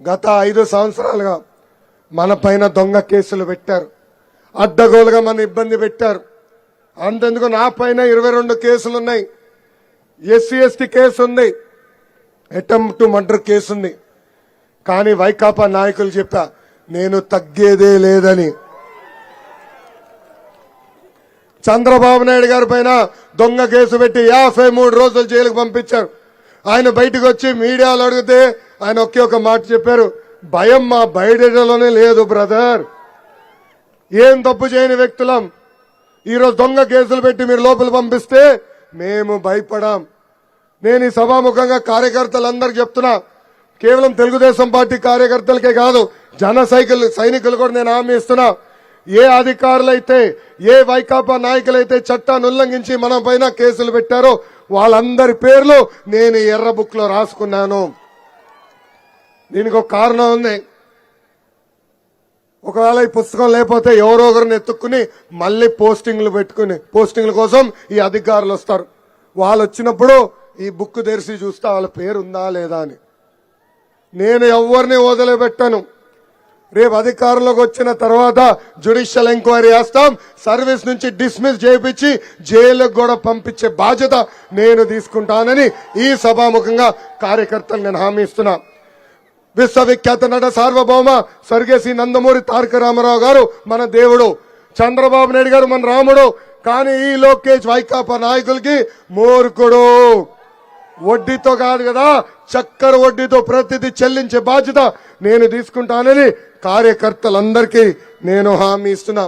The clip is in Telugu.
గత 5 సంవత్సరాలుగా మన పైన దొంగ కేసులు పెట్టారు, అడ్డగోలుగా మన ఇబ్బంది పెట్టారు. అంతెందుకు నా పైన 22 కేసులు ఉన్నాయి, ఎస్సీ ఎస్టీ కేసు ఉంది, అటెంప్ట్ టు మర్డర్ కేసు ఉంది. కానీ వైకాపా నాయకులు చెప్పా నేను తగ్గేదే లేదని. చంద్రబాబు నాయుడు గారి పైన దొంగ కేసు పెట్టి 53 రోజులు జైలుకు పంపించారు. ఆయన బయటకు వచ్చి మీడియాలో అడిగితే ఆయన ఒకే ఒక మాట చెప్పారు, భయం మా బయటలోనే లేదు బ్రదర్. ఏం తప్పు చేయని వ్యక్తులం ఈరోజు దొంగ కేసులు పెట్టి మీరు లోపల పంపిస్తే మేము భయపడాం. నేను ఈ సభాముఖంగా కార్యకర్తలందరికీ చెప్తున్నా, కేవలం తెలుగుదేశం పార్టీ కార్యకర్తలకే కాదు, జన సైనికులు కూడా నేను హామీ ఇస్తున్నా. ఏ అధికారులైతే, ఏ వైకాపా నాయకులైతే చట్టాన్ని ఉల్లంఘించి మన పైన కేసులు పెట్టారో వాళ్ళందరి పేర్లు నేను ఎర్ర బుక్ లో రాసుకున్నాను. దీనికి ఒక కారణం ఉంది. ఒకవేళ ఈ పుస్తకం లేకపోతే ఎవరో ఒకరిని ఎత్తుక్కుని మళ్ళీ పోస్టింగ్ల కోసం ఈ అధికారులు వస్తారు. వాళ్ళు వచ్చినప్పుడు ఈ బుక్ తెరిచి చూస్తా వాళ్ళ పేరు ఉందా లేదా అని. నేను ఎవరిని వదిలిపెట్టాను. రేపు అధికారంలోకి వచ్చిన తర్వాత జ్యుడిషియల్ ఎంక్వైరీ చేస్తాం, సర్వీస్ నుంచి డిస్మిస్ చేయించి జైలుకు కూడా పంపించే బాధ్యత నేను తీసుకుంటానని ఈ సభాముఖంగా కార్యకర్తలు నేను హామీ ఇస్తున్నా. విశ్వవిఖ్యాత నట సార్వభౌమ స్వర్గీయ నందమూరి తారక రామారావు గారు మన దేవుడు, చంద్రబాబు నాయుడు గారు మన రాముడు. కానీ ఈ లోకేష్ వైకాపా నాయకులకి మూర్ఖుడు. వడ్డీతో కాదు కదా, చక్కెర వడ్డీతో ప్రతిదీ చెల్లించే బాధ్యత నేను తీసుకుంటానని కార్యకర్తలందరికీ నేను హామీ ఇస్తున్నా.